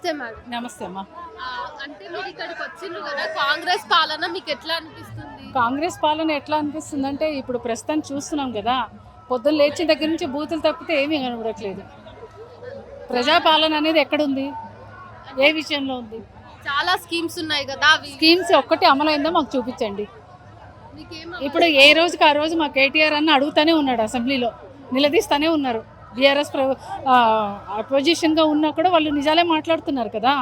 నమస్తే మేడం. నమస్తే అమ్మా. అంటే మీరు ఇక్కడికి వచ్చిండ్రు కదా, కాంగ్రెస్ పాలన మీకు ఎట్లా అనిపిస్తుంది? కాంగ్రెస్ పాలన ఎట్లా అనిపిస్తుంది అంటే ఇప్పుడు ప్రస్తుతం చూస్తున్నాం కదా, పొద్దున్న లేచిన దగ్గర నుంచి బూతులు తప్పితే ఏమీ కనబడట్లేదు. ప్రజాపాలన అనేది ఎక్కడుంది, ఏ విషయంలో ఉంది? చాలా స్కీమ్స్ ఉన్నాయి కదా, అవి స్కీమ్స్ ఒక్కటి అమలైందో మాకు చూపించండి. మీకేం ఇప్పుడు ఏ రోజుకి ఆ రోజు మా కేటీఆర్ అన్న అడుగుతానే ఉన్నాడు, అసెంబ్లీలో నిలదీస్తానే ఉన్నారు. బీఆర్ఎస్ అపోజిషన్గా ఉన్నా కూడా వాళ్ళు నిజాలే మాట్లాడుతున్నారు కదా.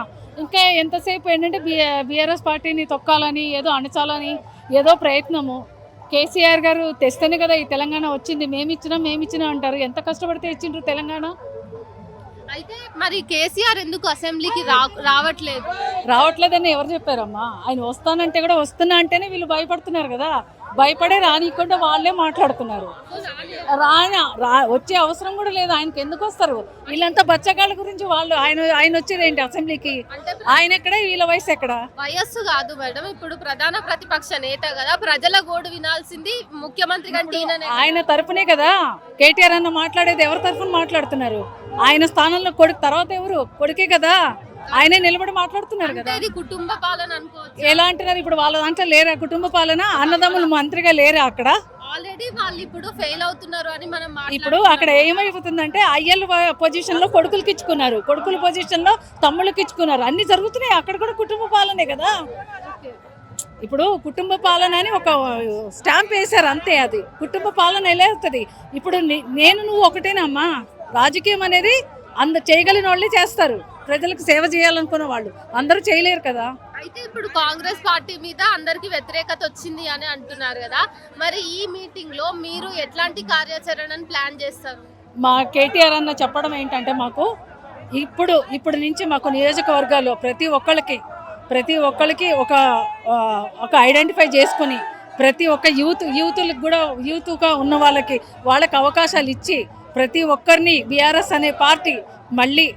ఇంకా ఎంతసేపు ఏంటంటే బీఆర్ఎస్ పార్టీని తొక్కాలని, ఏదో అణచాలని ఏదో ప్రయత్నము. కేసీఆర్ గారు తెస్తేనే కదా ఈ తెలంగాణ వచ్చింది. మేమిచ్చినా అంటారు. ఎంత కష్టపడితే ఇచ్చిండ్రు తెలంగాణ? అయితే మరి కేసీఆర్ ఎందుకు అసెంబ్లీకి రావట్లేదని ఎవరు చెప్పారమ్మా? ఆయన వస్తానంటే కూడా వస్తున్నా అంటేనే వీళ్ళు భయపడుతున్నారు కదా. భయపడే రానికుండా వాళ్ళే మాట్లాడుతున్నారు. వచ్చే అవసరం కూడా లేదు. ఆయనకి ఎందుకు వస్తారు? వీళ్ళంతా బచ్చగాళ్ళ గురించి వాళ్ళు ఆయన వచ్చేది ఏంటి అసెంబ్లీకి? ఆయన ఎక్కడ, వీళ్ళ వయసు ఎక్కడ? వయస్సు కాదు మేడం, ఇప్పుడు ప్రధాన ప్రతిపక్ష నేత కదా, ప్రజల గోడు వినాల్సింది ముఖ్యమంత్రి కంటే ఆయన తరపునే కదా. కేటీఆర్ అన్న మాట్లాడేది ఎవరి తరఫున మాట్లాడుతున్నారు? ఆయన స్థానంలో కొడుకు, తర్వాత ఎవరు? కొడుకే కదా. ఆయనే నిలబడి మాట్లాడుతున్నారు కదా. ఇది కుటుంబ పాలన అనుకోవచ్చు. ఎలా అంటున్నారు? ఇప్పుడు వాళ్ళ దాంట్లో లేరా కుటుంబ పాలన? అన్నదమ్ములు మంత్రిగా లేరా అక్కడ? ఆల్రెడీ వాళ్ళు ఇప్పుడు ఫెయిల్ అవుతున్నారు అని మనం ఇప్పుడు అక్కడ ఏమైపోతుందంటే అయ్యల పొజిషన్ లో కొడుకులకి ఇచ్చుకున్నారు, కొడుకుల పొజిషన్ లో తమ్ముళ్ళకి ఇచ్చుకున్నారు. అన్ని జరుగుతున్నాయి అక్కడ కూడా. కుటుంబ పాలనే కదా. ఇప్పుడు కుటుంబ పాలన అని ఒక స్టాంప్ వేశారు అంతే. అది కుటుంబ పాలన ఎలా అవుతుంది? ఇప్పుడు నువ్వు ఒకటేనమ్మా. రాజకీయం అనేది చేయగలిగిన వాళ్ళే చేస్తారు. ప్రజలకు సేవ చేయాలనుకున్న వాళ్ళు అందరూ చేయలేరు కదా. అయితే ఇప్పుడు కాంగ్రెస్ పార్టీ మీద అందరికి వ్యతిరేకత వచ్చింది అని అంటున్నారు కదా, మరి ఈ మీటింగ్ లో మీరు ఎట్లాంటి కార్యాచరణను ప్లాన్ చేస్తారు? మా కేటీఆర్ అన్న చెప్పడం ఏంటంటే, మాకు ఇప్పుడు నుంచి మాకు నియోజకవర్గాల్లో ప్రతి ఒక్కళ్ళకి ఒక ఐడెంటిఫై చేసుకుని, ప్రతి ఒక్క యూత్లకు కూడా, యూత్గా ఉన్న వాళ్ళకి అవకాశాలు ఇచ్చి, ప్రతి ఒక్కరిని బీఆర్ఎస్ అనే పార్టీ మళ్ళీ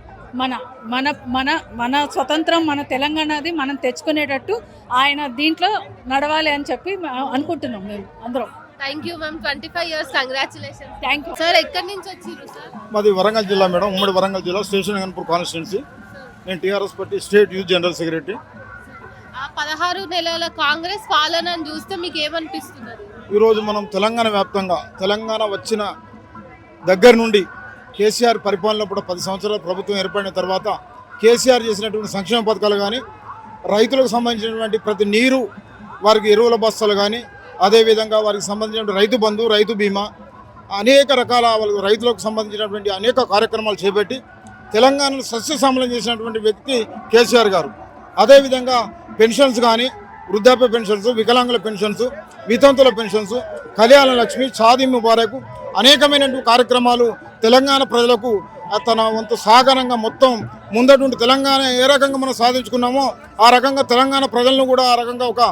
మన మన మన మన స్వతంత్రం, మన తెలంగాణది మనం తెచ్చుకునేటట్టు ఆయన దీంట్లో నడవాలి అని చెప్పి అనుకుంటున్నాం మేము అందరం. Thank you ma'am. 25 years congratulation. Thank you sir. ఎక్కడి నుంచి వచ్చారు సార్? మాది వరంగల్ జిల్లా మేడం, ఉమ్మడి వరంగల్ జిల్లా, స్టేషన్ గన్పూర్ కాన్స్టిట్యున్సీ. నేను TRS party state youth general secretary. ఆ 16 నెలల కాంగ్రెస్ పాలనను చూస్తే మీకు ఏమనిపిస్తున్నది? ఈరోజు మనం తెలంగాణ వ్యాప్తంగా, తెలంగాణ వచ్చిన దగ్గర నుండి కేసీఆర్ పరిపాలనలో కూడా 10 సంవత్సరాల ప్రభుత్వం ఏర్పడిన తర్వాత కేసీఆర్ చేసినటువంటి సంక్షేమ పథకాలు కానీ, రైతులకు సంబంధించినటువంటి ప్రతి నీరు, వారికి ఎరువుల బస్తాలు కానీ, అదేవిధంగా వారికి సంబంధించిన రైతు బంధు, రైతు బీమా, అనేక రకాల రైతులకు సంబంధించినటువంటి అనేక కార్యక్రమాలు చేపట్టి తెలంగాణలో సస్యశ్యామలం చేసినటువంటి వ్యక్తి కేసీఆర్ గారు. అదేవిధంగా పెన్షన్స్ కానీ, వృద్ధాప్య పెన్షన్స్, వికలాంగుల పెన్షన్స్, వితంతుల పెన్షన్స్, కళ్యాణ లక్ష్మి, షాదీ ముబారక్, అనేకమైనటువంటి కార్యక్రమాలు తెలంగాణ ప్రజలకు తన వంతు సహకారంగా మొత్తం ముందటువంటి తెలంగాణ ఏ రకంగా మనం సాధించుకున్నామో ఆ రకంగా తెలంగాణ ప్రజలను కూడా ఆ రకంగా ఒక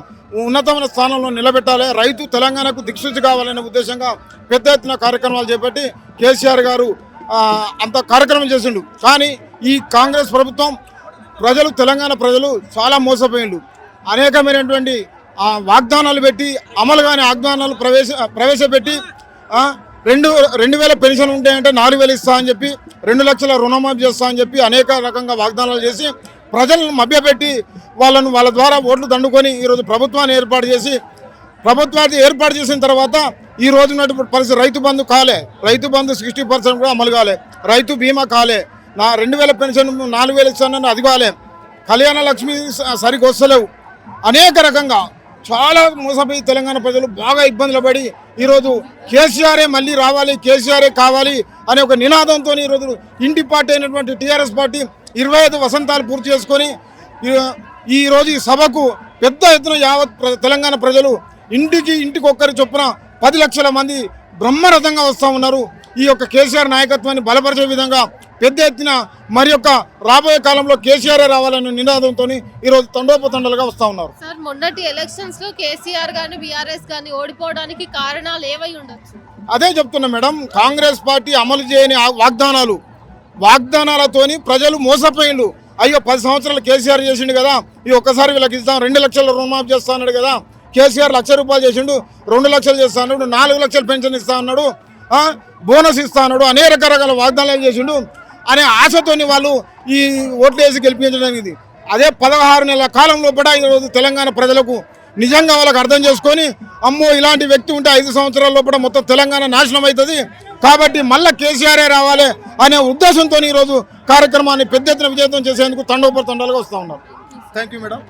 ఉన్నతమైన స్థానంలో నిలబెట్టాలి. రైతు తెలంగాణకు దిక్సూచి కావాలనే ఉద్దేశంగా పెద్ద ఎత్తున కార్యక్రమాలు చేపట్టి కేసీఆర్ గారు అంత కార్యక్రమం చేసిండు. కానీ ఈ కాంగ్రెస్ ప్రభుత్వం తెలంగాణ ప్రజలు చాలా మోసపోయిండు. అనేకమైనటువంటి వాగ్దానాలు పెట్టి, అమలు కాని వాగ్దానాలు ప్రవేశపెట్టి 2,000 పెన్షన్ ఉంటాయంటే 4,000 ఇస్తా అని చెప్పి, 2 లక్షల రుణమాఫీ చేస్తా అని చెప్పి అనేక రకంగా వాగ్దానాలు చేసి ప్రజలను మభ్యపెట్టి వాళ్ళ ద్వారా ఓట్లు దండుకొని ఈరోజు ప్రభుత్వాన్ని ఏర్పాటు చేసిన తర్వాత ఈ రోజు ఉన్నటువంటి పరిస్థితి, రైతు బంధు కాలే, రైతు బంధు 60% కూడా అమలు కాలే, రైతు బీమా కాలే, 2,000 పెన్షన్ 4,000 ఇస్తానని అది కాలే, కళ్యాణ లక్ష్మి సరిగ్గా వస్తలేవు. అనేక రకంగా చాలా మోసపోయి తెలంగాణ ప్రజలు బాగా ఇబ్బందులు పడి ఈరోజు కేసీఆరే మళ్ళీ రావాలి, కేసీఆరే కావాలి అనే ఒక నినాదంతో ఈరోజు ఇంటి పార్టీ అయినటువంటి టీఆర్ఎస్ పార్టీ 25 వసంతాలు పూర్తి చేసుకొని ఈరోజు ఈ సభకు పెద్ద ఎత్తున యావత్ తెలంగాణ ప్రజలు ఇంటికి ఒక్కరి చొప్పున 10 లక్షల మంది బ్రహ్మరథంగా వస్తూ ఉన్నారు. ఈ యొక్క కేసీఆర్ నాయకత్వాన్ని బలపరిచే విధంగా పెద్ద ఎత్తున మరి యొక్క రాబోయే కాలంలో కేసీఆర్ రావాలనే నినాదంతో ఈరోజు తండోపతండలుగా వస్తూ ఉన్నారు. సార్, మొన్నటి ఎలక్షన్స్ లో కేసీఆర్ గాని బీఆర్ఎస్ గాని ఓడిపోవడానికి కారణాలు ఏవై ఉండొచ్చు? అదే చెప్తున్నా మేడం, కాంగ్రెస్ పార్టీ అమలు చేయని వాగ్దానాలతోని ప్రజలు మోసపోయిండు. అయ్యో 10 సంవత్సరాలు కేసీఆర్ చేసిండు కదా, ఈ ఒక్కసారి వీళ్ళకి ఇస్తాం, 2 లక్షల రుణమాఫీ చేస్తా అన్నాడు కదా, కేసీఆర్ 1,00,000 రూపాయలు చేసిండు, 2 లక్షలు చేస్తా అన్నాడు, 4 లక్షల పెన్షన్ ఇస్తా అన్నాడు, బోనస్ ఇస్తా అన్నాడు, అనేక రకాల వాగ్దానాలు చేసిండు. అనే ఆశతోని వాళ్ళు ఈ ఓట్లు వేసి గెలిపించడం ఇది. అదే 16 నెలల కాలంలో కూడా ఈరోజు తెలంగాణ ప్రజలకు నిజంగా వాళ్ళకి అర్థం చేసుకొని అమ్మో ఇలాంటి వ్యక్తి ఉంటే 5 సంవత్సరాల లోపల మొత్తం తెలంగాణ నాశనం అవుతుంది కాబట్టి మళ్ళీ కేసీఆరే రావాలి అనే ఉద్దేశంతో ఈరోజు కార్యక్రమాన్ని పెద్ద ఎత్తున విజయవంతం చేసేందుకు తండోపతండాలుగా వస్తూ ఉన్నారు. Thank you madam.